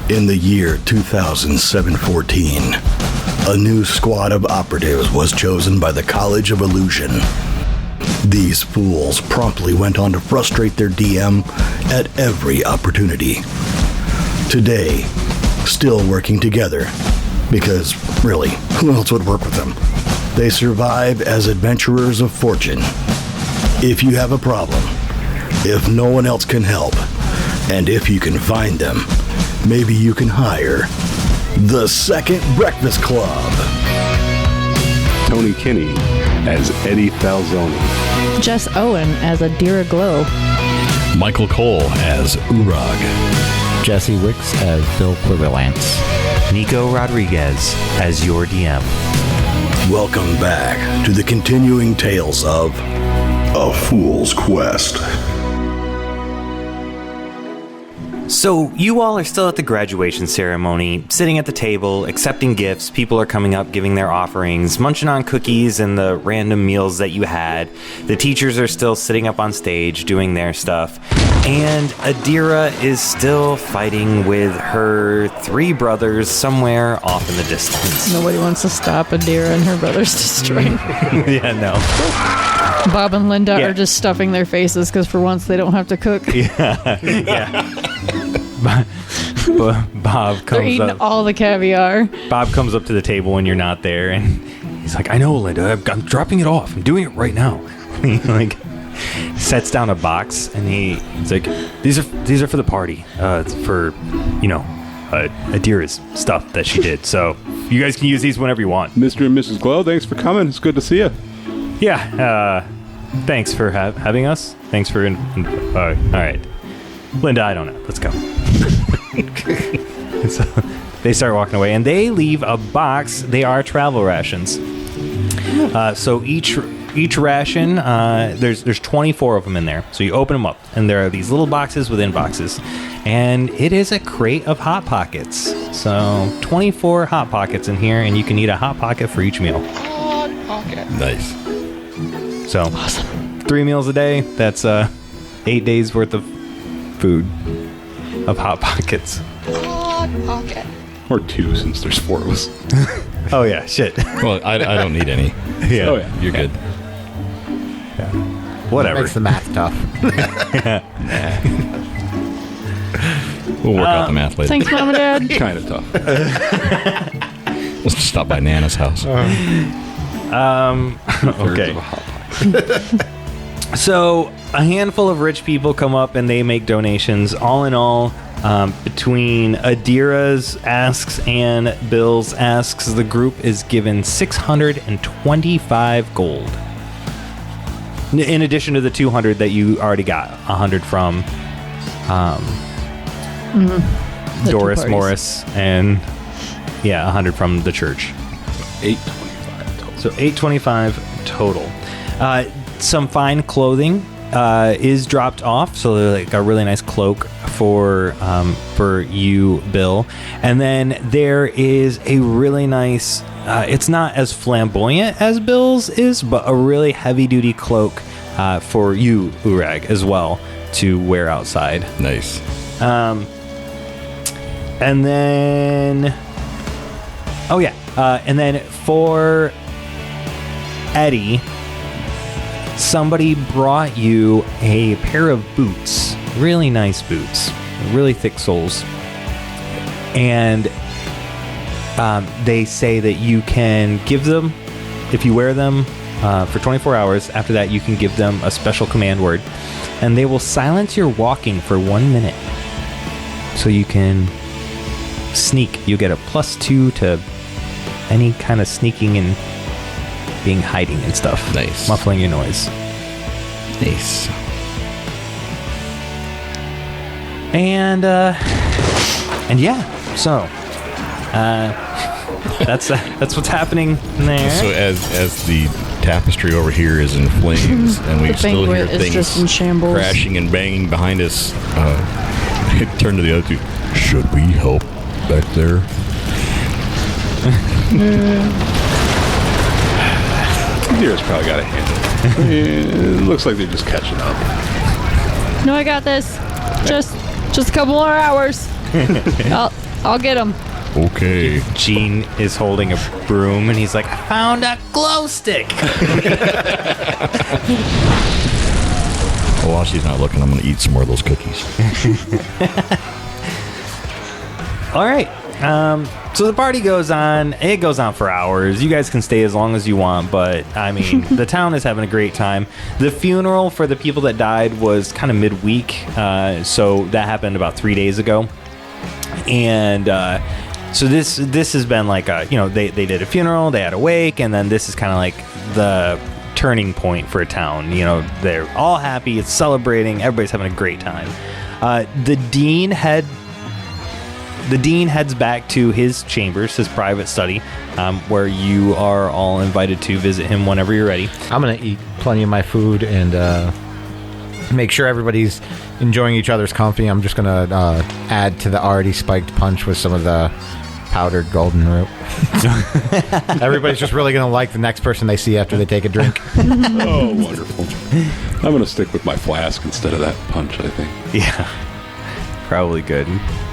In the year 2007-14, a new squad of operatives was chosen by the College of Illusion. These fools promptly went on to frustrate their DM at every opportunity. Today, still working together, because really, who else would work with them? They survive as adventurers of fortune. If you have a problem, if no one else can help, and if you can find them, maybe you can hire the Second Breakfast Club. Tony Kinney as Eddie Falzone. Jess Owen as Adira Glow. Michael Cole as Uorag. Jesse Wicks as Bill Quiverlance. Nico Rodriguez as your DM. Welcome back to the continuing tales of A Fool's Quest. So, you all are still at the graduation ceremony, sitting at the table, accepting gifts. People are coming up, giving their offerings, munching on cookies and the random meals that you had. The teachers are still sitting up on stage, doing their stuff. And Adira is still fighting with her 3 brothers somewhere off in the distance. Nobody wants to stop Adira and her brothers destroying. Yeah, no. Bob and Linda are just stuffing their faces because for once they don't have to cook. Yeah. Bob comes They're eating up. all the caviar. Bob comes up to the table when you're not there, and he's like, "I know, Linda. I'm dropping it off. I'm doing it right now." He like sets down a box, and he's like, "These are for the party. It's for, Adira's stuff that she did. So you guys can use these whenever you want." Mr. and Mrs. Glow, thanks for coming. It's good to see you. Yeah. Thanks for having us. Thanks for. All right, Linda. I don't know. Let's go. So they start walking away, and they leave a box. They are travel rations. So each ration, there's 24 of them in there. So you open them up, and there are these little boxes within boxes, and it is a crate of Hot Pockets. So 24 Hot Pockets in here, and you can eat a Hot Pocket for each meal. Hot Pocket. Nice. So awesome. 3 meals a day. That's 8 days worth of food of Hot Pockets. Hot Pocket. Or 2, since there's 4 of us. Oh yeah, shit. Well, I don't need any. Yeah. Oh yeah, You're good. Yeah. Whatever. Makes the math tough. We'll work out the math later. Thanks, Mom and Dad. kind of tough. Let's just stop by Nana's house. Okay. So a handful of rich people come up and they make donations. All in all, between Adira's asks and Bill's asks, the group is given 625 gold. In addition to the 200 that you already got, 100 from Doris Morris, and 100 from the church. 825 total. So 825 total. Some fine clothing is dropped off, so like a really nice cloak for you, Bill. And then there is a really nice, it's not as flamboyant as Bill's is, but a really heavy-duty cloak for you, Uorag, as well, to wear outside. Nice. And then... and then for Eddie... somebody brought you a pair of boots, really nice boots, really thick soles, and they say that you can give them, if you wear them for 24 hours, after that you can give them a special command word, and they will silence your walking for 1 minute, so you can sneak. You get a +2 to any kind of sneaking and being hiding and stuff. Nice. Muffling your noise. Nice. And yeah, so that's what's happening there. So as the tapestry over here is in flames and we The still hear banquet is just in things shambles. crashing and banging behind us, I turn to the other 2. Should we help back there? Adira's probably got a handle. It looks like they're just catching up. No, I got this. Just a couple more hours. I'll get him. Okay. Gene is holding a broom, and he's like, I found a glow stick. Well, while she's not looking, I'm going to eat some more of those cookies. All right. So the party goes on. It goes on for hours. You guys can stay as long as you want, but I mean, the town is having a great time. The funeral for the people that died was kind of midweek, so that happened about 3 days ago. And so this has been like they did a funeral, they had a wake, and then this is kind of like the turning point for a town. They're all happy, it's celebrating, everybody's having a great time. The dean heads back to his chambers, his private study, where you are all invited to visit him whenever you're ready. I'm going to eat plenty of my food and make sure everybody's enjoying each other's company. I'm just going to add to the already spiked punch with some of the powdered golden root. Everybody's just really going to like the next person they see after they take a drink. Oh, wonderful. I'm going to stick with my flask instead of that punch, I think. Yeah, probably good.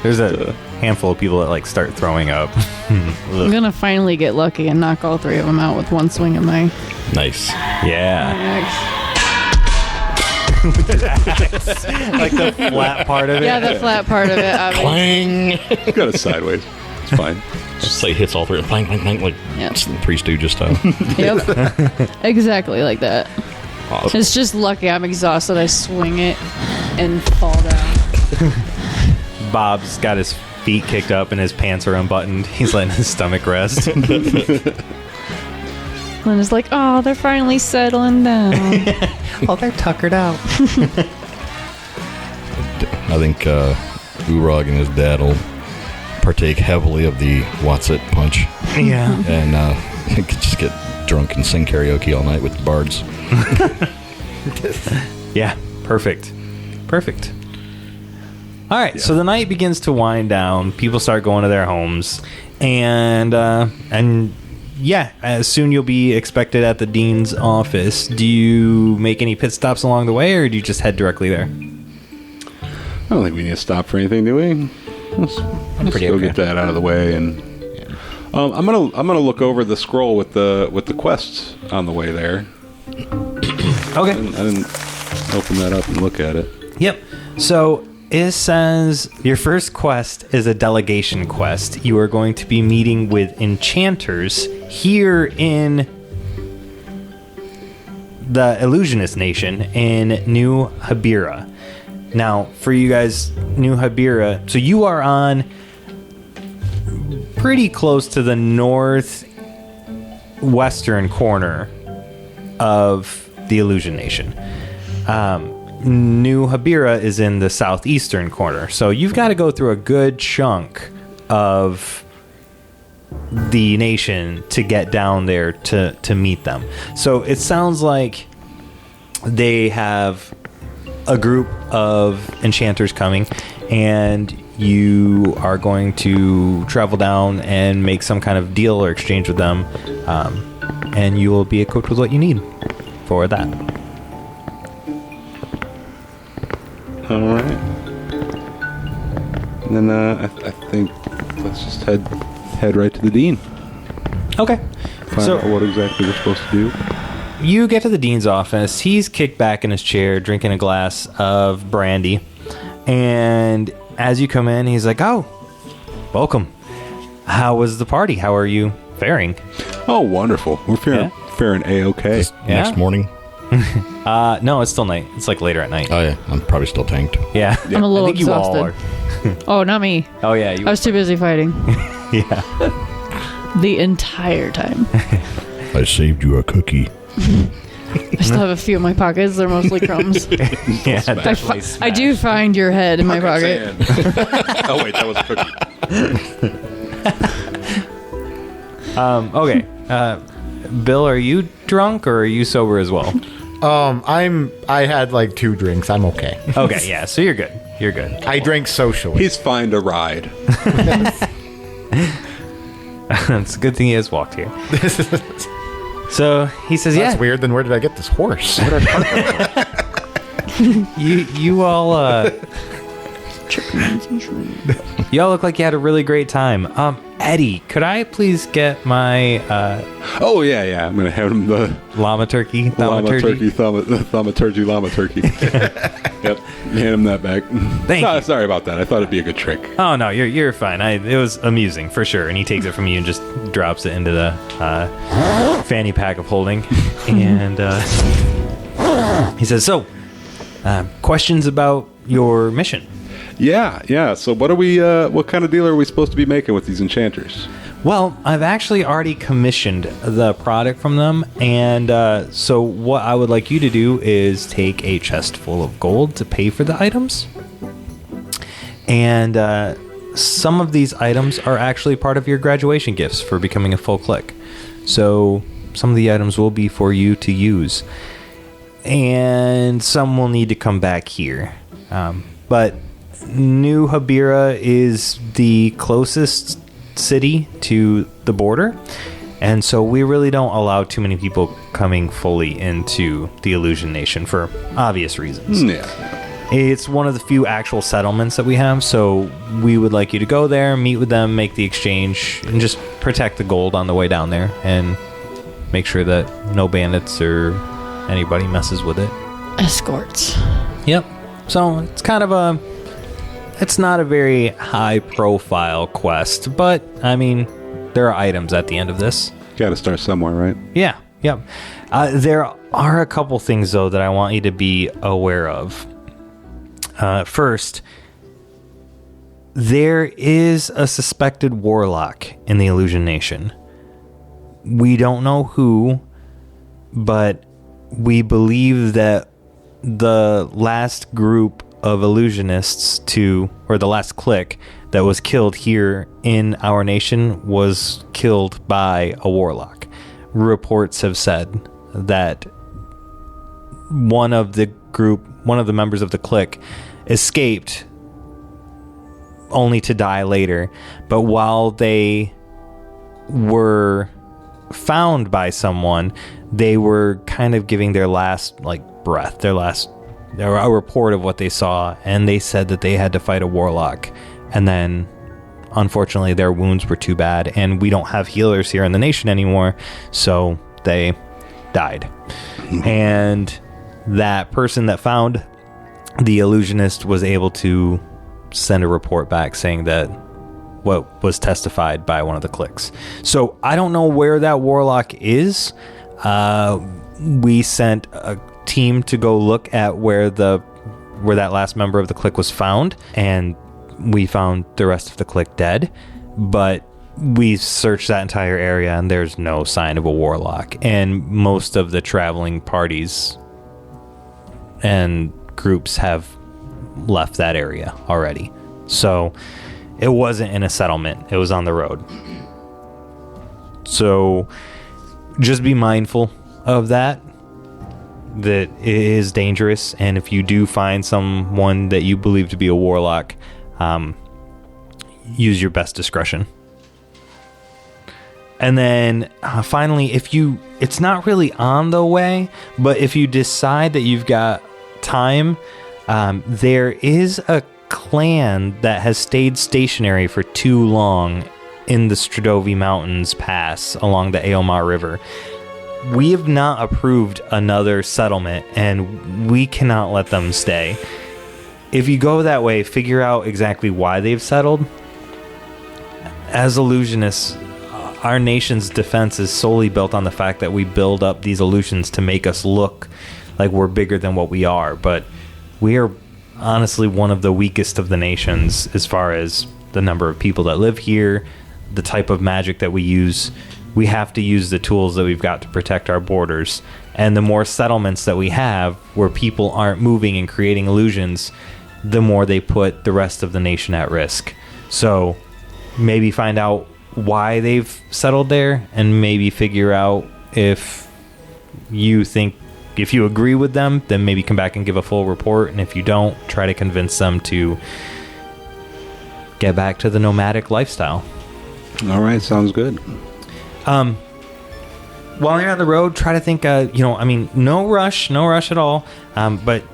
There's a handful of people that start throwing up. I'm gonna finally get lucky and knock all three of them out with one swing of my Nice. Yeah. axe. Like the flat part of it. Yeah, the flat part of it. Clang! Got it sideways. It's fine. Just say hits all three. Clang, clang, clang, like Yep. Three Stooges style. Yep. Exactly like that. Awesome. It's just lucky I'm exhausted. I swing it and fall down. Bob's got his feet kicked up and his pants are unbuttoned. He's letting his stomach rest. Linda's like, oh, they're finally settling down. Oh, they're tuckered out. I think Uorag and his dad will partake heavily of the What's It punch. Yeah. And just get drunk and sing karaoke all night with the bards. Yeah, perfect. All right, so the night begins to wind down. People start going to their homes, and soon you'll be expected at the dean's office. Do you make any pit stops along the way, or do you just head directly there? I don't think we need to stop for anything, do we? Let's pretty go okay. get that out of the way, and I'm gonna look over the scroll with the quests on the way there. Okay. I didn't open that up and look at it. Yep. So it says your first quest is a delegation quest. You are going to be meeting with enchanters here in the Illusionist Nation in New Adira. Now, for you guys, New Adira, so you are on pretty close to the northwestern corner of the Illusion Nation. New Adira is in the southeastern corner, so you've got to go through a good chunk of the nation to get down there to meet them. So it sounds like they have a group of enchanters coming, and you are going to travel down and make some kind of deal or exchange with them, and you will be equipped with what you need for that. All right. And then I think let's just head right to the dean. Okay. Find out what exactly we're supposed to do. You get to the dean's office. He's kicked back in his chair, drinking a glass of brandy. And as you come in, he's like, "Oh, welcome. How was the party? How are you faring?" Oh, wonderful. We're faring A-okay. Yeah. Next morning. No, it's still night. It's like later at night. Oh, yeah. I'm probably still tanked. Yeah. I'm a little I think you all are. exhausted. Oh, not me. Oh, yeah. You I was too busy fighting yeah. the entire time. I saved you a cookie. I still have a few in my pockets. They're mostly crumbs. Yeah, definitely I do find your head in my pocket. Oh, wait, that was a cookie. Okay. Bill, are you drunk or are you sober as well? I had like 2 drinks. I'm okay. Okay, yeah. So you're good. You're good. I drink socially. He's fine to ride. It's a good thing he has walked here. So he says, That's "Yeah, weird. Then where did I get this horse? you all Y'all look like you had a really great time. Eddie, could I please get my Oh yeah. I'm gonna have him the llama turkey, thaumaturgy. Yep, hand him that back. Thank you. Sorry about that. I thought it'd be a good trick. Oh no, you're fine. It was amusing for sure. And he takes it from you and just drops it into the fanny pack of holding. And he says, "So, questions about your mission?" Yeah. So what are we? What kind of deal are we supposed to be making with these enchanters? Well, I've actually already commissioned the product from them, and so what I would like you to do is take a chest full of gold to pay for the items. And some of these items are actually part of your graduation gifts for becoming a full click. So some of the items will be for you to use, and some will need to come back here. But New Habira is the closest city to the border, and so we really don't allow too many people coming fully into the Illusion Nation for obvious reasons. Yeah. It's one of the few actual settlements that we have, so we would like you to go there, meet with them, make the exchange, and just protect the gold on the way down there, and make sure that no bandits or anybody messes with it. Escorts. Yep. So it's kind of it's not a very high profile quest, but I mean, there are items at the end of this. Got to start somewhere, right? Yeah. Yep. There are a couple things though that I want you to be aware of. First, there is a suspected warlock in the Illusion Nation. We don't know who, but we believe that the last group of illusionists or the last clique that was killed here in our nation was killed by a warlock. Reports have said that one of the members of the clique escaped only to die later, but while they were found by someone, they were kind of giving their last breath, a report of what they saw, and they said that they had to fight a warlock, and then unfortunately their wounds were too bad, and we don't have healers here in the nation anymore, so they died. And that person that found the illusionist was able to send a report back saying that what was testified by one of the cliques. So I don't know where that warlock is. We sent a team to go look at where that last member of the clique was found, and we found the rest of the clique dead, but we searched that entire area and there's no sign of a warlock, and most of the traveling parties and groups have left that area already. So it wasn't in a settlement, it was on the road. So just be mindful of that it is dangerous, and if you do find someone that you believe to be a warlock, use your best discretion. And then finally, it's not really on the way, but if you decide that you've got time, there is a clan that has stayed stationary for too long in the Stradovi Mountains Pass along the Aomar River. We have not approved another settlement, and we cannot let them stay. If you go that way, figure out exactly why they've settled. As illusionists, our nation's defense is solely built on the fact that we build up these illusions to make us look like we're bigger than what we are, but we are honestly one of the weakest of the nations as far as the number of people that live here, the type of magic that we use. We have to use the tools that we've got to protect our borders. And the more settlements that we have where people aren't moving and creating illusions, the more they put the rest of the nation at risk. So maybe find out why they've settled there, and maybe figure out if you agree with them, then maybe come back and give a full report. And if you don't, try to convince them to get back to the nomadic lifestyle. All right, sounds good. While you're on the road, try to think, no rush at all. But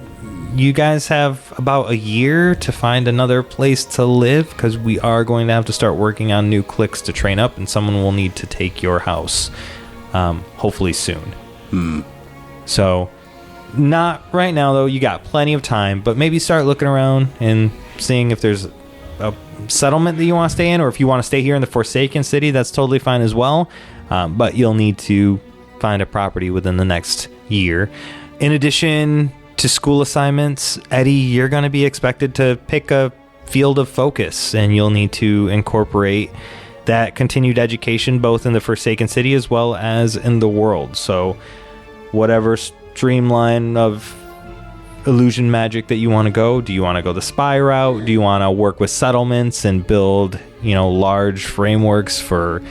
you guys have about a year to find another place to live, because we are going to have to start working on new cliques to train up, and someone will need to take your house, hopefully soon. So, not right now, though. You got plenty of time, but maybe start looking around and seeing if there's a settlement that you want to stay in, or if you want to stay here in the Forsaken City, that's totally fine as well. But you'll need to find a property within the next year. In addition to school assignments, Eddie, you're going to be expected to pick a field of focus, and you'll need to incorporate that continued education both in the Forsaken City as well as in the world. So whatever streamline of illusion magic that you want to go, do you want to go the spy route? Do you want to work with settlements and build, large frameworks for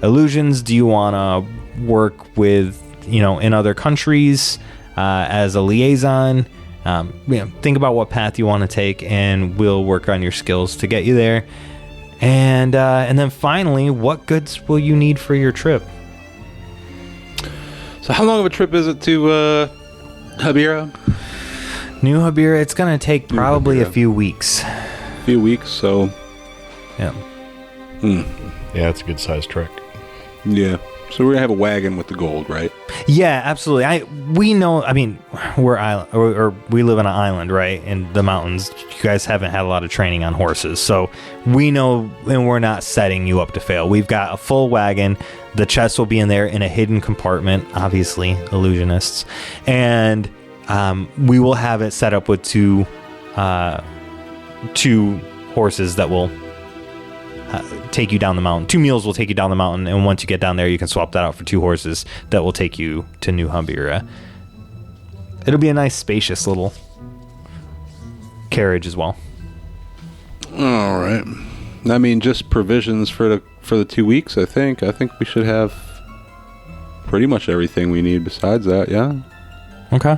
illusions? Do you want to work with, in other countries as a liaison? Think about what path you want to take, and we'll work on your skills to get you there. And then finally, what goods will you need for your trip? So how long of a trip is it to Adira? New Adira, it's going to take probably a few weeks. A few weeks, so... Yeah. Yeah, it's a good sized trek. Yeah. So we're going to have a wagon with the gold, right? Yeah, absolutely. We know, we're island, or we live on an island, right? In the mountains. You guys haven't had a lot of training on horses. So we know, and we're not setting you up to fail. We've got a full wagon. The chest will be in there in a hidden compartment, obviously, illusionists. And we will have it set up with two horses that will take you down the mountain. 2 mules will take you down the mountain, and once you get down there, you can swap that out for 2 horses that will take you to New Adira. It'll be a nice, spacious little carriage as well. All right. Just provisions for the 2 weeks, I think. I think we should have pretty much everything we need besides that, yeah? Okay.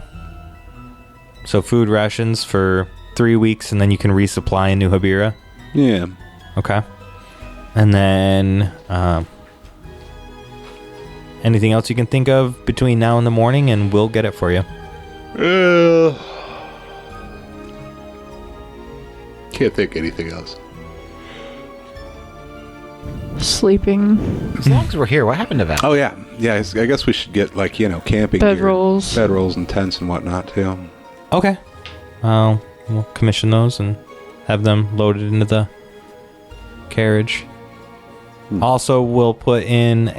So food rations for 3 weeks, and then you can resupply in New Adira? Yeah. Okay. And then anything else you can think of between now and the morning, and we'll get it for you. Can't think anything else. Sleeping. As long as we're here, what happened to that? Oh, yeah. Yeah, I guess we should get, camping gear. Bedrolls and tents and whatnot, too. Okay. We'll commission those and have them loaded into the carriage. Also, we'll put in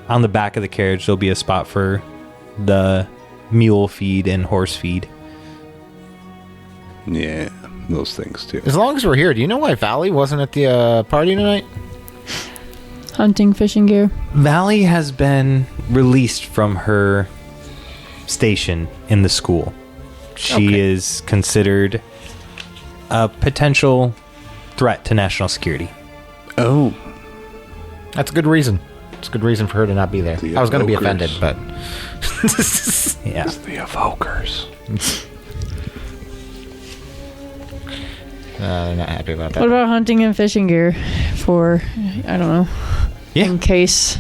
on the back of the carriage, there'll be a spot for the mule feed and horse feed. Yeah, those things, too. As long as we're here, do you know why Valley wasn't at the party tonight? Hunting, fishing gear. Valley has been released from her station in the school. She is considered a potential threat to national security. Oh. That's a good reason. It's a good reason for her to not be there. I was going to be offended, but... Yeah. It's the evokers. They're not happy about that. What about hunting and fishing gear for, I don't know, in case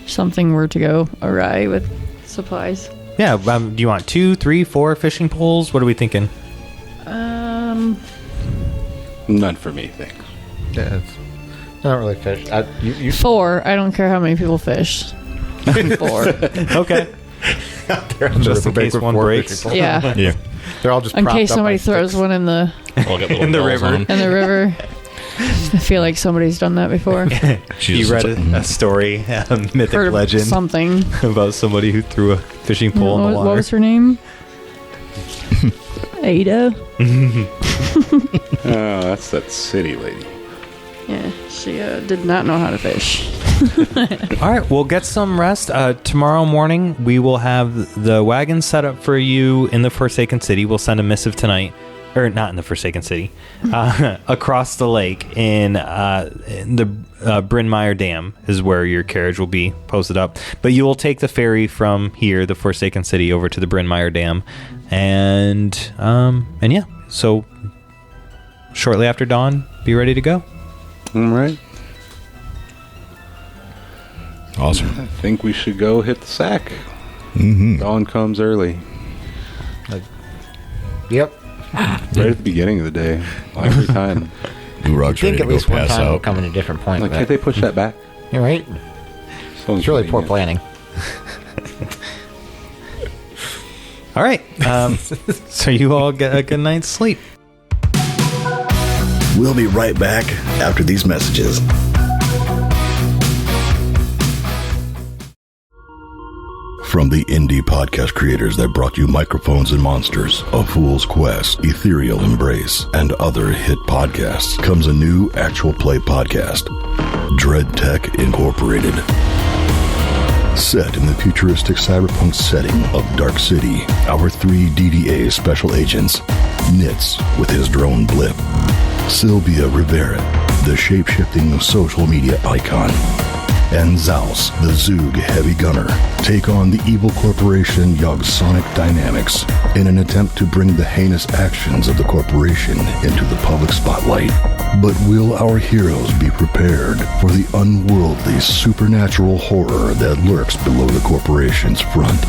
something were to go awry with supplies? Yeah, do you want 2, 3, 4 fishing poles? What are we thinking? None for me, thanks. Yeah, I don't really fish. You 4. I don't care how many people fish. 4. Okay. Just in case one breaks. Yeah. Yeah. They're all just in propped case up somebody by throws sticks. one in the In the river. in the river. I feel like somebody's done that before. You read a story, a mythic Heard of legend something. about somebody who threw a fishing pole in the water. What was her name? Ada. Oh, that's that city lady. Yeah, she did not know how to fish. All right, we'll get some rest. Tomorrow morning, we will have the wagon set up for you in the Forsaken City. We'll send a missive tonight. Or not in the Forsaken City. Across the lake in the Bryn Mawr Dam is where your carriage will be posted up. But you will take the ferry from here, the Forsaken City, over to the Bryn Mawr Dam. And yeah, so shortly after dawn, be ready to go. All right. Awesome. I think we should go hit the sack. Mm-hmm. Dawn comes early. Yep. Right at the beginning of the day, every time. Uorag's I ready think to at go least one pass time will out. come at a different point. Like, with can't it. they push that back? You're right. So It's really poor inconvenient. planning. All right. So you all get a good night's sleep. We'll be right back after these messages. From the indie podcast creators that brought you Microphones and Monsters, A Fool's Quest, Ethereal Embrace, and other hit podcasts comes a new actual play podcast, Dread Tech Incorporated. Set in the futuristic cyberpunk setting of Dark City, our 3 DDA special agents, Nitz with his drone blip, Sylvia Rivera, the shape-shifting social media icon, and Zaus, the Zoog heavy gunner, take on the evil corporation Yogsonic Dynamics in an attempt to bring the heinous actions of the corporation into the public spotlight. But will our heroes be prepared for the unworldly supernatural horror that lurks below the corporation's front?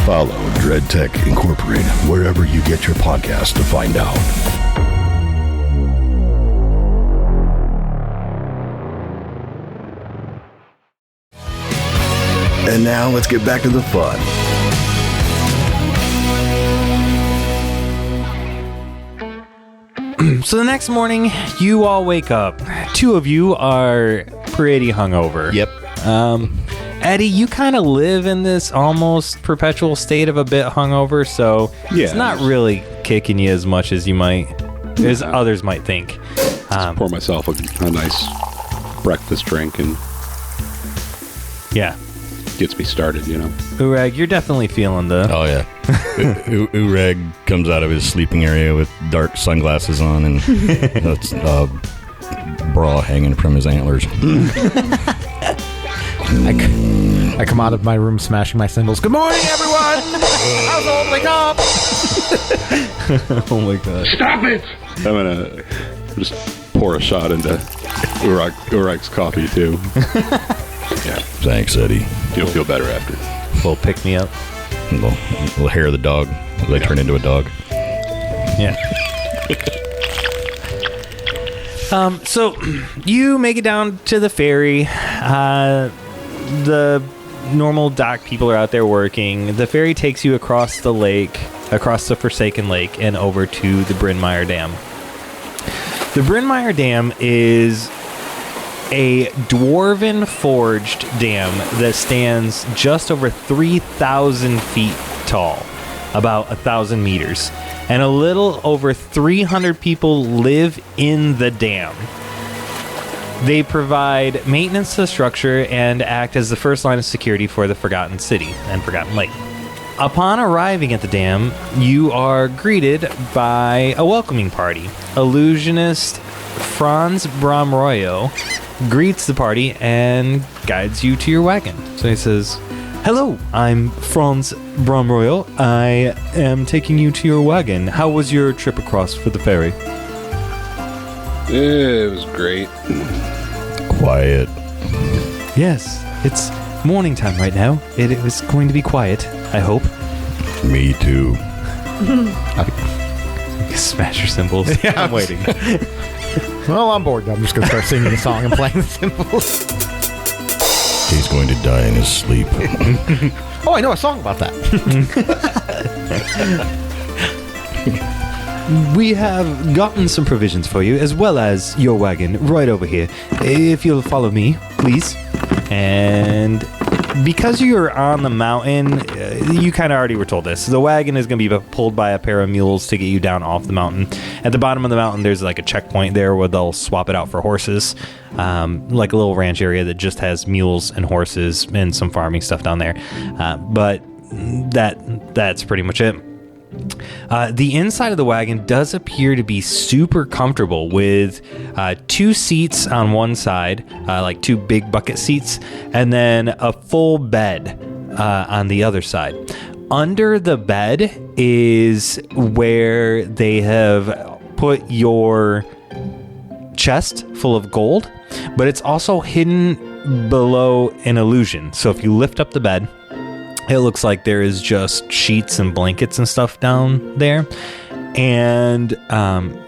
Follow Dread Tech Incorporated wherever you get your podcast to find out. And now let's get back to the fun. So the next morning, you all wake up. 2 of you are pretty hungover. Yep. Eddie, you kind of live in this almost perpetual state of a bit hungover, so it's not really kicking you as much as others might think. Pour myself a nice breakfast drink and Yeah. gets me started, you know. Uorag, you're definitely feeling the... Oh, yeah. Uorag comes out of his sleeping area with dark sunglasses on and that's bra hanging from his antlers. I come out of my room smashing my cymbals. Good morning, everyone! Household, wake up! Oh my god. Stop it! I'm gonna just pour a shot into Uorag's coffee, too. Yeah. Thanks, Eddie. You'll feel better after. Little pick me up. Little hair of the dog as I turn into a dog. Yeah. So you make it down to the ferry. The normal dock people are out there working. The ferry takes you across the lake, across the Forsaken Lake, and over to the Bryn-Mawr Dam. The Bryn-Mawr Dam is a dwarven forged dam that stands just over 3,000 feet tall, about 1,000 meters, and a little over 300 people live in the dam. They provide maintenance to the structure and act as the first line of security for the Forgotten City and Forgotten Lake. Upon arriving at the dam, you are greeted by a welcoming party. Illusionist Franz Bramroyo greets the party and guides you to your wagon. So he says, "Hello, I'm Franz Bramroyo. I am taking you to your wagon. How was your trip across for the ferry?" It was great. Quiet. "Yes, it's morning time right now. It was going to be quiet, I hope." Me too. Smash your cymbals. Yeah, I'm waiting. Well, I'm bored. I'm just going to start singing a song and playing the cymbals. He's going to die in his sleep. Oh, I know a song about that. We have gotten some provisions for you, as well as your wagon right over here. If you'll follow me, please. And because you're on the mountain, you kind of already were told this. The wagon is going to be pulled by a pair of mules to get you down off the mountain. At the bottom of the mountain, there's like a checkpoint there where they'll swap it out for horses. Like a little ranch area that just has mules and horses and some farming stuff down there. But that's pretty much it. The inside of the wagon does appear to be super comfortable with 2 seats on one side, like 2 big bucket seats, and then a full bed on the other side. Under the bed is where they have put your chest full of gold, but it's also hidden below an illusion. So if you lift up the bed, it looks like there is just sheets and blankets and stuff down there. and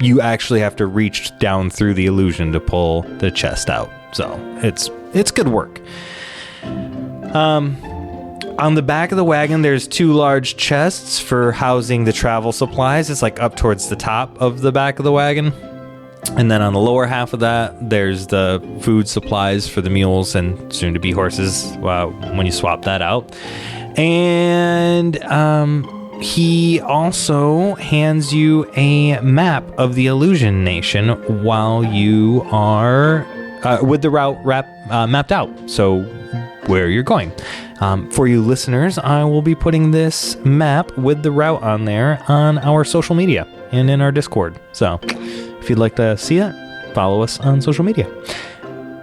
you actually have to reach down through the illusion to pull the chest out. So it's good work. On the back of the wagon, there's 2 large chests for housing the travel supplies. It's like up towards the top of the back of the wagon. And then on the lower half of that, there's the food supplies for the mules and soon to be horses when you swap that out. And he also hands you a map of the Illusion Nation while you are with the route mapped out. So where you're going. For you listeners, I will be putting this map with the route on there on our social media and in our Discord. So if you'd like to see it, follow us on social media.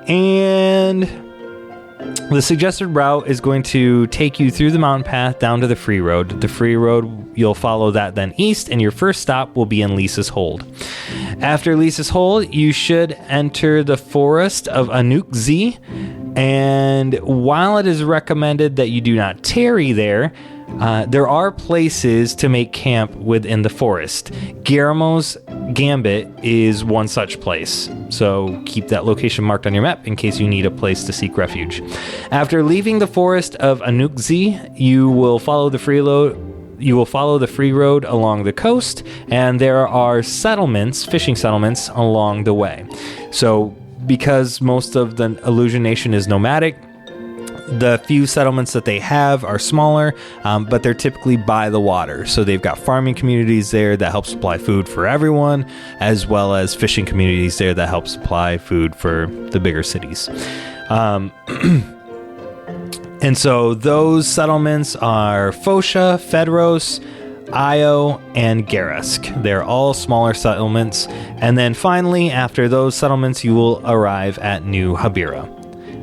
And the suggested route is going to take you through the mountain path down to the free road. The free road, you'll follow that then east, and your first stop will be in Lisa's Hold. After Lisa's Hold, you should enter the forest of Anuk-Z, and while it is recommended that you do not tarry there are places to make camp within the forest. Guillermo's Gambit is one such place, so keep that location marked on your map in case you need a place to seek refuge. After leaving the forest of Anuk-Z, you will follow the free road along the coast, and there are fishing settlements along the way. So because most of the Illusion Nation is nomadic, the few settlements that they have are smaller, but they're typically by the water. So they've got farming communities there that help supply food for everyone, as well as fishing communities there that help supply food for the bigger cities. And so those settlements are Phosha, Fedros, Io, and Garask. They're all smaller settlements. And then finally, after those settlements, you will arrive at New Habira.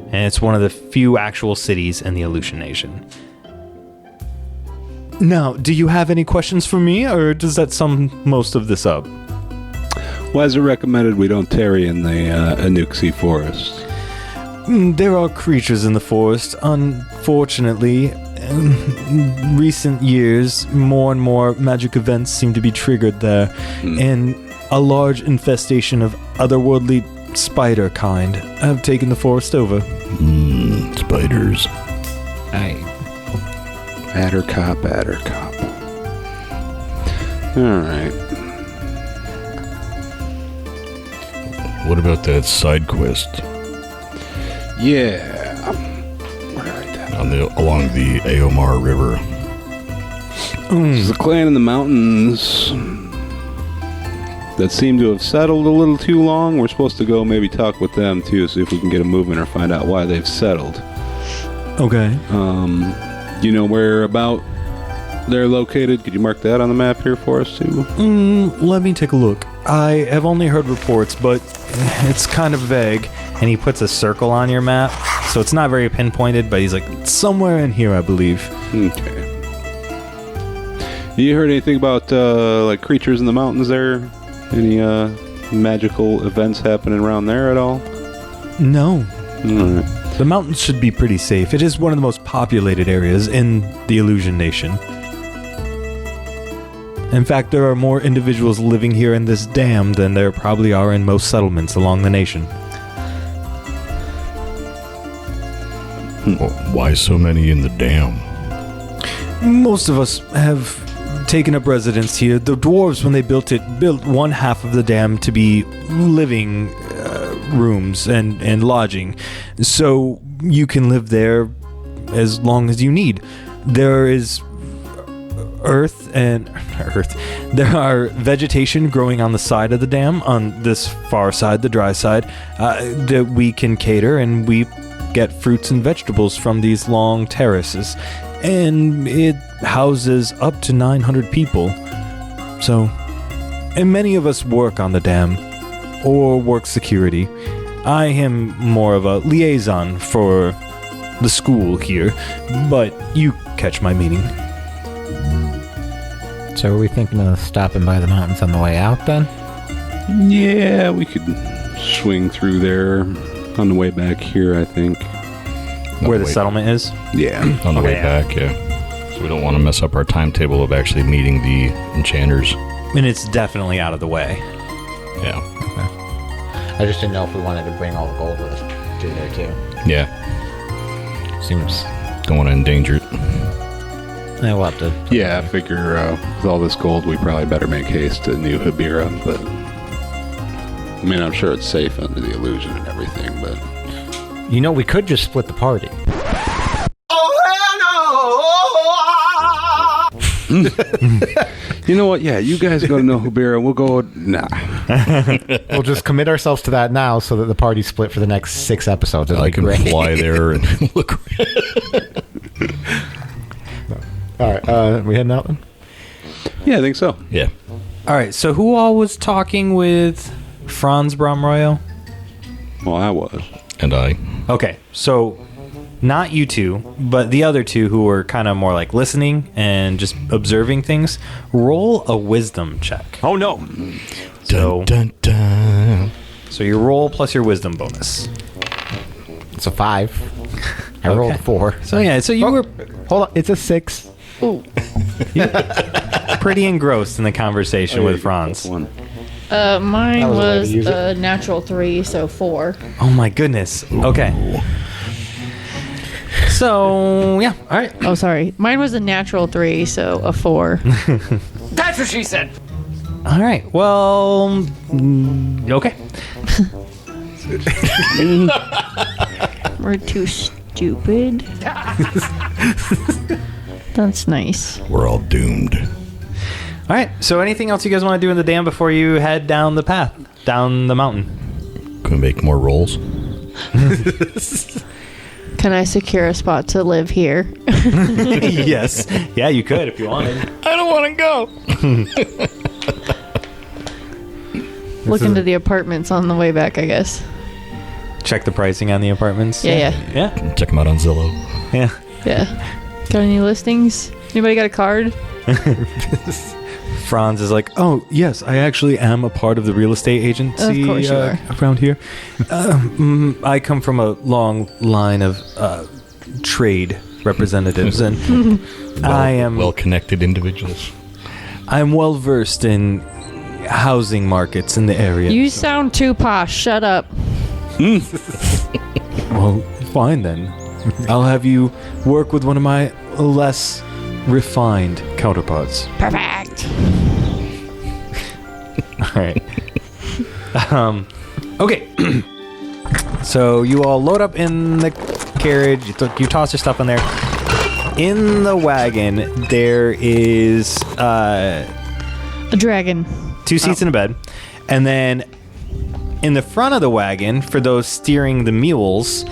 And it's one of the few actual cities in the Illusion Nation. Now, do you have any questions for me, or does that sum most of this up? Why is it recommended we don't tarry in the Anuk-Z forest? There are creatures in the forest. Unfortunately, in recent years, more and more magic events seem to be triggered there, and a large infestation of otherworldly spider kind have taken the forest over. Spiders. Adder cop. Alright. What about that side quest? Yeah. Where did I write that? Along the Aomar River. There's a clan in the mountains that seem to have settled a little too long. We're supposed to go maybe talk with them too, see if we can get a movement or find out why they've settled. Okay. Do you know where about they're located? Could you mark that on the map here for us too? Let me take a look. I have only heard reports, but it's kind of vague. And he puts a circle on your map, so it's not very pinpointed, but he's like, somewhere in here, I believe. Okay. You heard anything about like creatures in the mountains there? Any magical events happening around there at all? No. All right. The mountains should be pretty safe. It is one of the most populated areas in the Illusion Nation. In fact, there are more individuals living here in this dam than there probably are in most settlements along the nation. Well, why so many in the dam? Most of us have taken up residence here. The dwarves, when they built one half of the dam to be living rooms and lodging, so you can live there as long as you need. There is earth. There are vegetation growing on the side of the dam, on this far side, the dry side, that we can cater, and we get fruits and vegetables from these long terraces, and it houses up to 900 people. So, and many of us work on the dam or work security. I am more of a liaison for the school here, but you catch my meaning. So are we thinking of stopping by the mountains on the way out then? Yeah, we could swing through there on the way back here, I think. Where the settlement is? Yeah. On the way back, yeah. So we don't want to mess up our timetable of actually meeting the enchanters. And it's definitely out of the way. Yeah. I just didn't know if we wanted to bring all the gold with us through there too. Yeah. Seems. Don't want to endanger it. I will have to. Yeah, I figure with all this gold, we probably better make haste to New Adira. But I mean, I'm sure it's safe under the illusion and everything. But You know, we could just split the party. you know what? Yeah, you guys go to New Adira. We'll go. Nah. We'll just commit ourselves to that now, so that the party's split for the next 6 episodes. It'll I be can great. fly there and look. All right, we heading out then? Yeah, I think so. Yeah. All right, so who all was talking with Franz Bromroyo? Well, I was. And I. Okay, so not you two, but the other two who were kind of more like listening and just observing things. Roll a wisdom check. Oh no. So, Dun, dun. so your roll plus your wisdom bonus. It's a 5. I rolled a 4. So yeah, so you were Hold on, it's a 6. pretty engrossed in the conversation with Franz. One. Mine That was a way to was use it. a natural 3, so 4. Oh my goodness. Okay. So yeah, all right. Oh, sorry. Mine was a natural 3, so a 4. That's what she said. All right. Well, okay. We're too stupid. That's nice. We're all doomed. All right. So anything else you guys want to do in the dam before you head down the path, down the mountain? Can we make more rolls? Can I secure a spot to live here? Yes. Yeah, you could if you wanted. I don't want to go. Look into the apartments on the way back, I guess. Check the pricing on the apartments. Yeah. Yeah. Check them out on Zillow. Yeah. Yeah. Got any listings? Anybody got a card? Franz is like, oh, yes, I actually am a part of the real estate agency Of course you are. around here. I come from a long line of trade representatives, and Well-connected individuals. I'm well versed in housing markets in the area. You sound too posh. Shut up. Well, fine then. I'll have you work with one of my less refined counterparts. Perfect. All right. Okay. So you all load up in the carriage. You toss your stuff in there. In the wagon, there is A dragon. 2 seats and a bed. And then in the front of the wagon, for those steering the mules,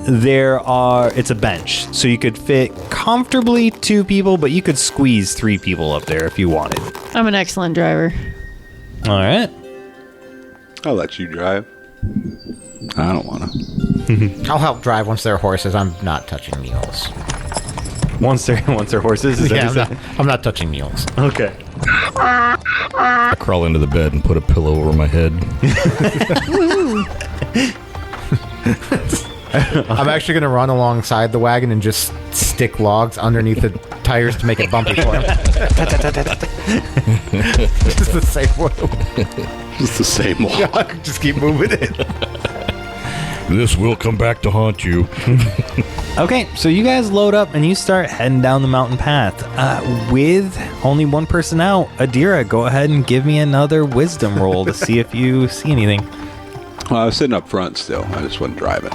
it's a bench. So you could fit comfortably 2 people, but you could squeeze 3 people up there if you wanted. I'm an excellent driver. All right. I'll let you drive. I don't want to. I'll help drive once they're horses. I'm not touching mules. Once they're horses, is Yeah, that I'm not touching mules. okay. I crawl into the bed and put a pillow over my head. I'm actually going to run alongside the wagon and just stick logs underneath the tires to make it bumpy for him. Just the same way. It's the same one. Just keep moving it. This will come back to haunt you. Okay, so you guys load up and you start heading down the mountain path. With only one person out, Adira, go ahead and give me another wisdom roll to see if you see anything. Well, I was sitting up front still. I just wasn't driving.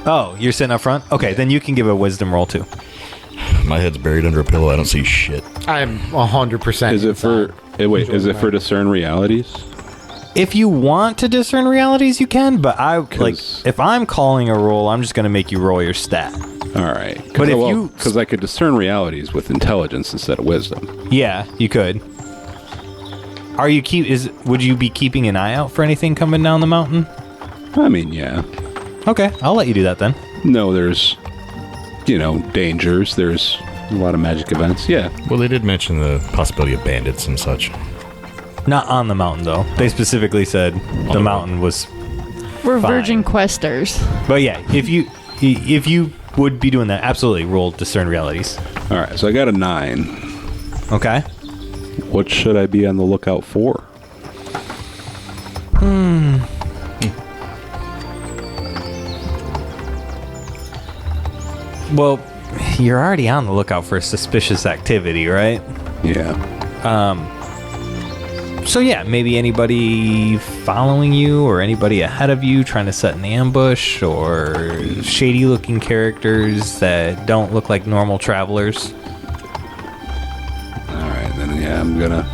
Oh, you're sitting up front? Okay, then you can give a wisdom roll too. My head's buried under a pillow. I don't see shit. I'm 100%. Is it for? Is it for discern realities? If you want to discern realities, you can, but if I'm calling a roll, I'm just going to make you roll your stat. All right. But if you- because I could discern realities with intelligence instead of wisdom. Yeah, you could. Would you be keeping an eye out for anything coming down the mountain? I mean, yeah. Okay, I'll let you do that then. No, there's, dangers. There's a lot of magic events. Yeah. Well, they did mention the possibility of bandits and such. Not on the mountain, though. They specifically said the mountain was... We're Fine. virgin questers. But yeah, if you would be doing that, absolutely roll discern realities. All right. So I got a 9. Okay. What should I be on the lookout for? Well, you're already on the lookout for suspicious activity, right? Yeah. So yeah, maybe anybody following you or anybody ahead of you trying to set an ambush, or shady looking characters that don't look like normal travelers. All right, then yeah, I'm gonna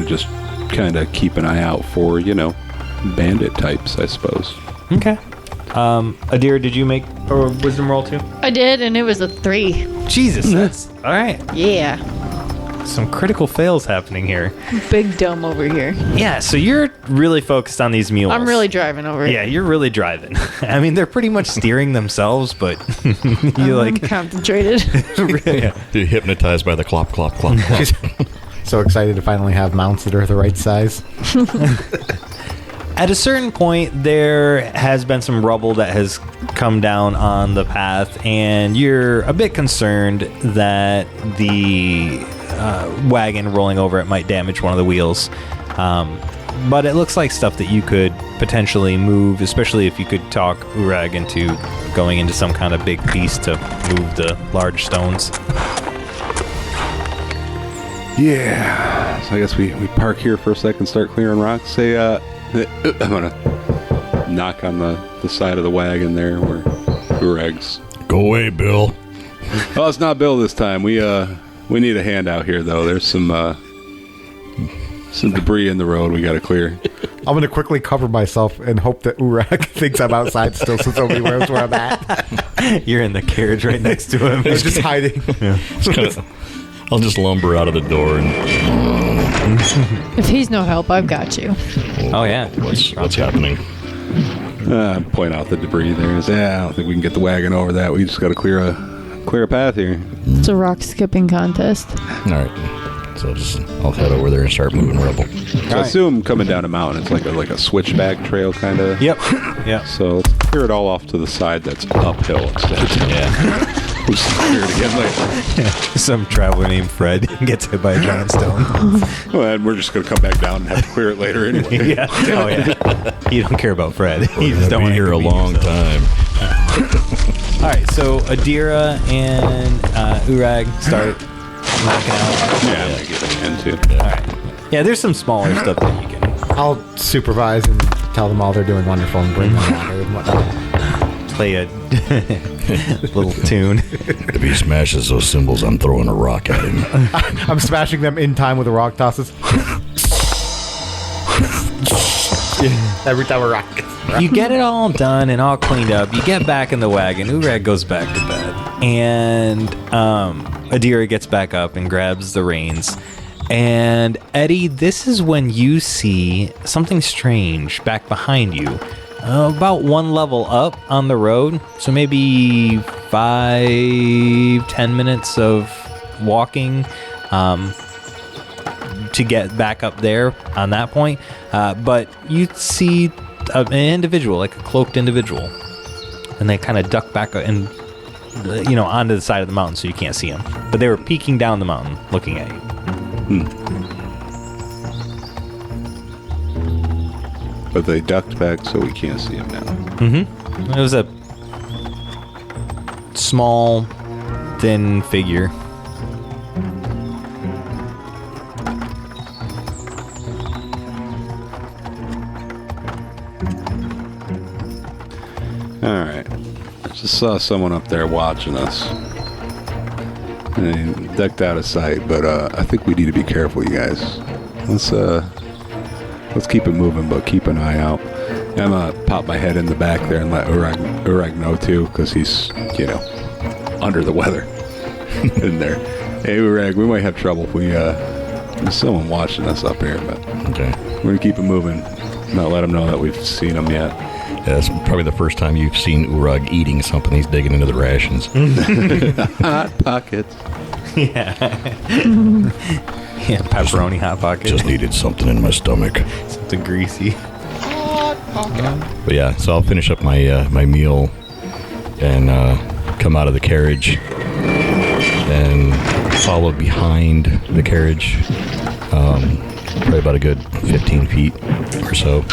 just kind of keep an eye out for, bandit types, I suppose. Okay. Adira, did you make a wisdom roll too? I did, and it was a 3. Jesus, that's all right. Yeah. Some critical fails happening here. Big dumb over here. Yeah, so you're really focused on these mules. I'm really driving over Yeah, you're really driving. I mean, they're pretty much steering themselves, but you I'm concentrated. Yeah. You're hypnotized by the clop, clop, clop, clop. So excited to finally have mounts that are the right size. At a certain point, there has been some rubble that has come down on the path, and you're a bit concerned that the wagon rolling over it might damage one of the wheels. But it looks like stuff that you could potentially move, especially if you could talk Uorag into going into some kind of big piece to move the large stones. Yeah. So I guess we park here for a second, start clearing rocks. Say, I'm gonna knock on the side of the wagon there where Uorag's. Go away, Bill. Oh, it's not Bill this time. We need a hand out here though. There's some debris in the road we gotta clear. I'm going to quickly cover myself and hope that Uorag thinks I'm outside still, since nobody knows where I'm at. You're in the carriage right next to him. He's just hiding. Yeah. I'll just lumber out of the door and. If he's no help, I've got you. Oh yeah. What's happening? Point out the debris there. I don't think we can get the wagon over that. We just gotta clear a path here. It's a rock skipping contest. All right. So I'll head over there and start moving rubble. So I assume coming down a mountain, it's like a switchback trail kind of. Yep. Yeah. So let's clear it all off to the side that's uphill instead. Yeah. We'll just clear it again later. Some traveler named Fred gets hit by a giant stone. Well, and we're just gonna come back down and have to clear it later anyway. Yeah. Oh yeah. You don't care about Fred. You just don't be want here a long time. All right. So Adira and Uorag start knocking out. Yeah, I'm gonna get a hand too. All right. Yeah, there's some smaller stuff that you can. I'll supervise and tell them all they're doing wonderful and bring them water and whatnot. Play a little tune. If he smashes those cymbals, I'm throwing a rock at him. I'm smashing them in time with the rock tosses. Every time a rock. You get it all done and all cleaned up. You get back in the wagon. Uorag goes back to bed. And Adira gets back up and grabs the reins. And Eddie, this is when you see something strange back behind you. About one level up on the road. So maybe 5-10 minutes of walking to get back up there on that point. But you see an individual, like a cloaked individual. And they kind of duck back and onto the side of the mountain so you can't see them. But they were peeking down the mountain looking at you. But they ducked back so we can't see them now. Mm-hmm. It was a small, thin figure. Alright. Just saw someone up there watching us. And they ducked out of sight, but I think we need to be careful, you guys. Let's keep it moving, but keep an eye out. I'm gonna pop my head in the back there and let Uorag know too, because he's, under the weather in there. Hey, Uorag, we might have trouble if there's someone watching us up here, but Okay. we're gonna keep it moving. Not let them know that we've seen them yet. Yeah, it's probably the first time you've seen Uorag eating something. He's digging into the rations. Hot pockets. Yeah. Yeah, pepperoni hot pocket. Just needed something in my stomach. Something greasy. But yeah, so I'll finish up my my meal and come out of the carriage and follow behind the carriage Probably about a good 15 feet or so.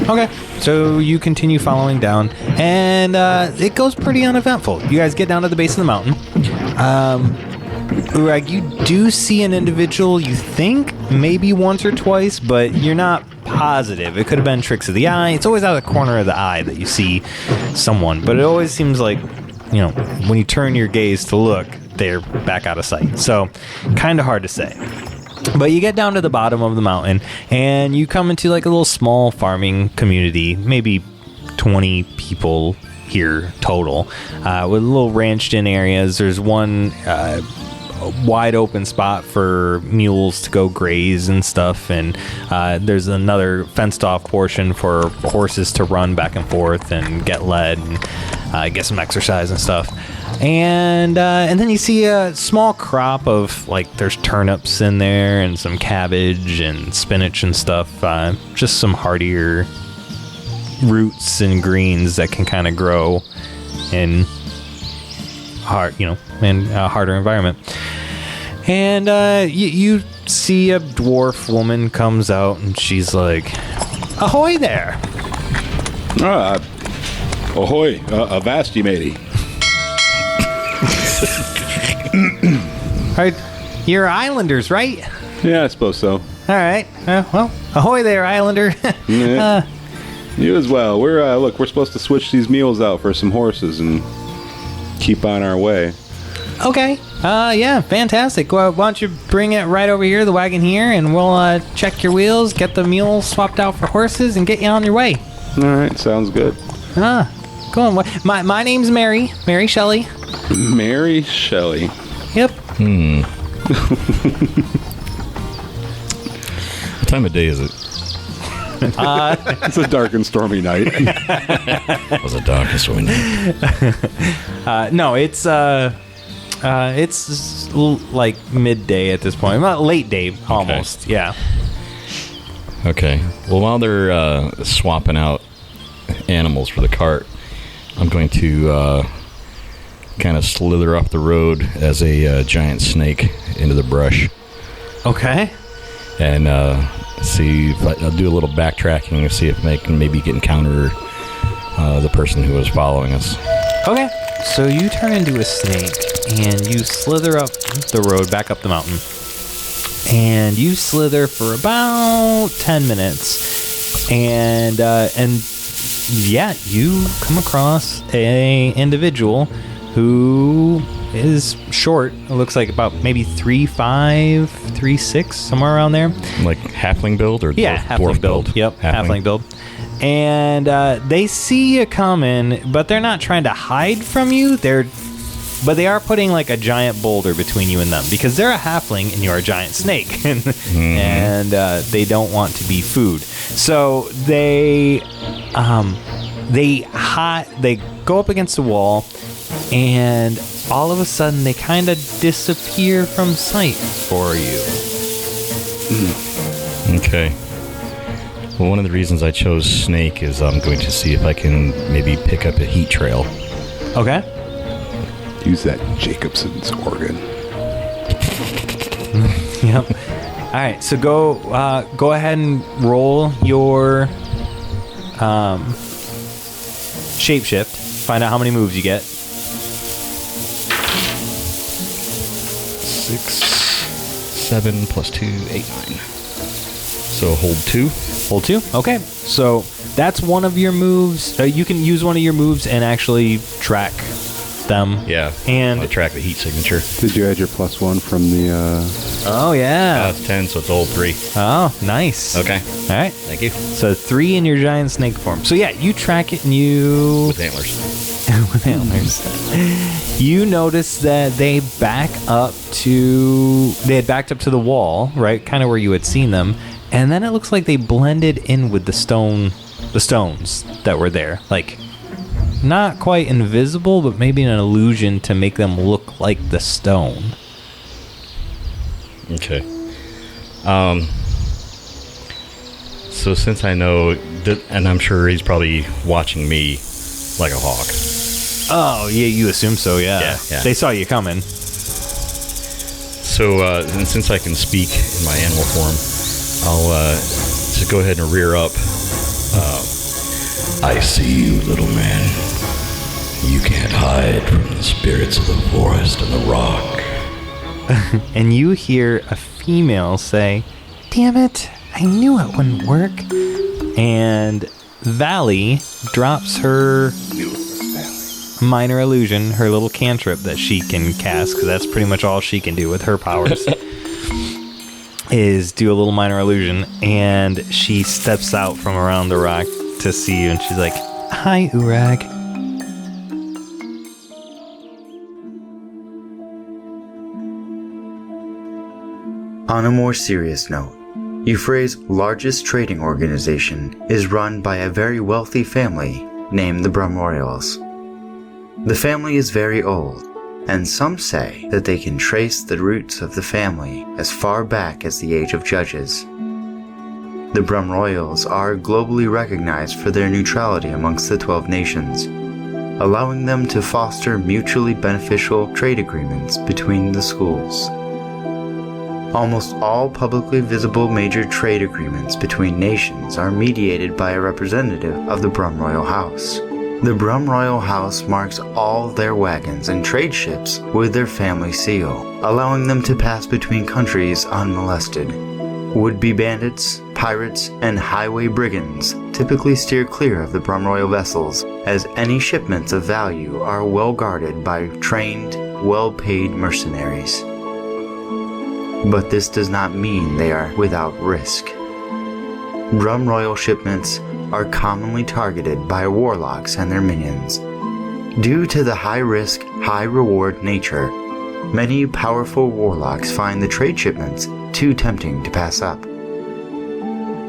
Okay. So you continue following down, and it goes pretty uneventful. You guys get down to the base of the mountain. Uorag, you do see an individual, you think, maybe once or twice, but you're not positive. It could have been tricks of the eye. It's always out of the corner of the eye that you see someone, but it always seems like, when you turn your gaze to look, they're back out of sight. So, kind of hard to say. But you get down to the bottom of the mountain, and you come into like a little small farming community, maybe 20 people here total, with little ranched-in areas. There's one wide open spot for mules to go graze and stuff, and there's another fenced-off portion for horses to run back and forth and get led and get some exercise and stuff. And then you see a small crop of, there's turnips in there and some cabbage and spinach and stuff. Just some hardier roots and greens that can kind of grow in a harder environment. And you see a dwarf woman comes out, and she's like, "Ahoy there!" Ahoy, avast ye, matey. All right, you're islanders, right? Yeah, I suppose so. All right. Well, ahoy there, islander. Yeah. You as well. We're supposed to switch these mules out for some horses and keep on our way. Okay. Yeah, fantastic. Well, why don't you bring it right over here, the wagon here, and we'll check your wheels, get the mules swapped out for horses, and get you on your way. All right, sounds good. Go on. My name's Mary Shelley. Mary Shelley. Yep. What time of day is it? It's a dark and stormy night. It was a dark and stormy night. No, it's like midday at this point. Well, late day almost. Okay. Yeah. Okay. Well, while they're swapping out animals for the cart, I'm going to kind of slither up the road as a giant snake into the brush. Okay. And see if I'll do a little backtracking and see if I can maybe encounter the person who was following us. Okay. So you turn into a snake and you slither up the road back up the mountain. And you slither for about 10 minutes. And yeah, you come across a individual who is short. It looks like about maybe 3'5", 3'6", somewhere around there. Like halfling build or halfling build. Yep, halfling build. And they see you coming, but they're not trying to hide from you. But they are putting like a giant boulder between you and them because they're a halfling and you're a giant snake, and they don't want to be food. So they go up against the wall, and all of a sudden they kind of disappear from sight for you. Okay. Well, one of the reasons I chose snake is I'm going to see if I can maybe pick up a heat trail. Okay. Use that Jacobson's organ. Yep. All right. So go ahead and roll your shapeshift. Find out how many moves you get. 6, 7 plus 2, 8, 9. So hold 2. Hold 2. Okay. So that's one of your moves. You can use one of your moves and actually track them. Yeah. And I'll track the heat signature. Did you add your +1 from the... Oh, yeah. It's 10, so it's a hold 3. Oh, nice. Okay. All right. Thank you. So 3 in your giant snake form. So yeah, you track it and you... With antlers. With antlers. You notice that they had backed up to the wall, right? Kind of where you had seen them. And then it looks like they blended in with the stones that were there. Like, not quite invisible, but maybe an illusion to make them look like the stone. Okay. So since I know that, and I'm sure he's probably watching me like a hawk. Oh, yeah, you assume so, yeah. Yeah. They saw you coming. So and since I can speak in my animal form, I'll just go ahead and rear up. I see you, little man. You can't hide from the spirits of the forest and the rock. And you hear a female say, "Damn it, I knew it wouldn't work." And Valley drops her minor illusion, her little cantrip that she can cast, because that's pretty much all she can do with her powers, is do a little minor illusion. And she steps out from around the rock to see you, and she's like, "Hi, Uorag." On a more serious note, Euphray's largest trading organization is run by a very wealthy family named the Brum Royals. The family is very old, and some say that they can trace the roots of the family as far back as the Age of Judges. The Brum Royals are globally recognized for their neutrality amongst the 12 nations, allowing them to foster mutually beneficial trade agreements between the schools. Almost all publicly visible major trade agreements between nations are mediated by a representative of the Brum Royal House. The Brum Royal House marks all their wagons and trade ships with their family seal, allowing them to pass between countries unmolested. Would-be bandits, pirates, and highway brigands typically steer clear of the Brum Royal vessels, as any shipments of value are well guarded by trained, well-paid mercenaries. But this does not mean they are without risk. Brum Royal shipments are commonly targeted by warlocks and their minions. Due to the high-risk, high-reward nature, many powerful warlocks find the trade shipments too tempting to pass up.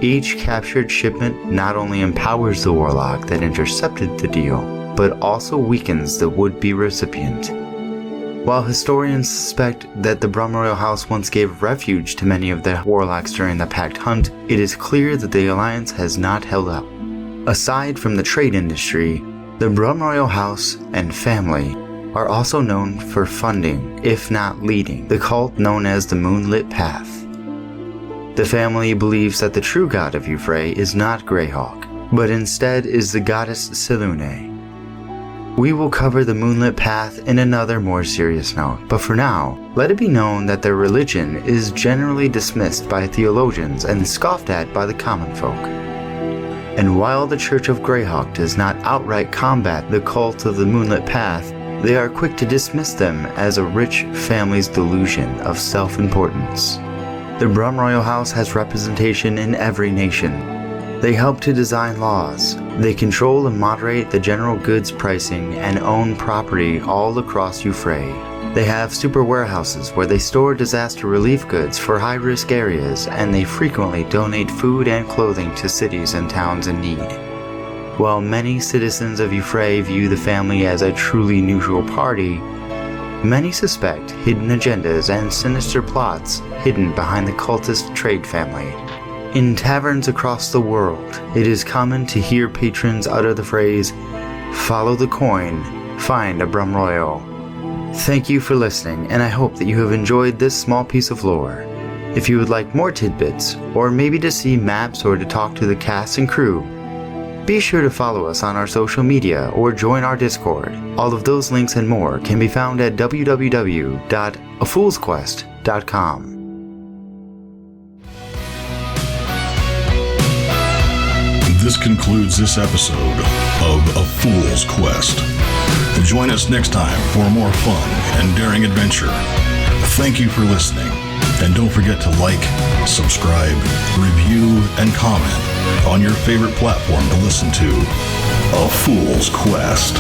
Each captured shipment not only empowers the warlock that intercepted the deal, but also weakens the would-be recipient. While historians suspect that the Brum Royal House once gave refuge to many of the warlocks during the Pact Hunt, it is clear that the alliance has not held up. Aside from the trade industry, the Brum Royal House and family are also known for funding, if not leading, the cult known as the Moonlit Path. The family believes that the true god of Euphrey is not Greyhawk, but instead is the goddess Selune. We will cover the Moonlit Path in another more serious note, but for now, let it be known that their religion is generally dismissed by theologians and scoffed at by the common folk. And while the Church of Greyhawk does not outright combat the cult of the Moonlit Path, they are quick to dismiss them as a rich family's delusion of self-importance. The Brum Royal House has representation in every nation. They help to design laws. They control and moderate the general goods pricing and own property all across Euphrey. They have super warehouses where they store disaster relief goods for high-risk areas, and they frequently donate food and clothing to cities and towns in need. While many citizens of Euphrey view the family as a truly neutral party, many suspect hidden agendas and sinister plots hidden behind the cultist trade family. In taverns across the world, it is common to hear patrons utter the phrase, "Follow the coin, find a Brum Royal." Thank you for listening, and I hope that you have enjoyed this small piece of lore. If you would like more tidbits, or maybe to see maps or to talk to the cast and crew, be sure to follow us on our social media or join our Discord. All of those links and more can be found at www.afoolsquest.com. This concludes this episode of A Fool's Quest. Join us next time for more fun and daring adventure. Thank you for listening, and don't forget to like, subscribe, review, and comment on your favorite platform to listen to A Fool's Quest.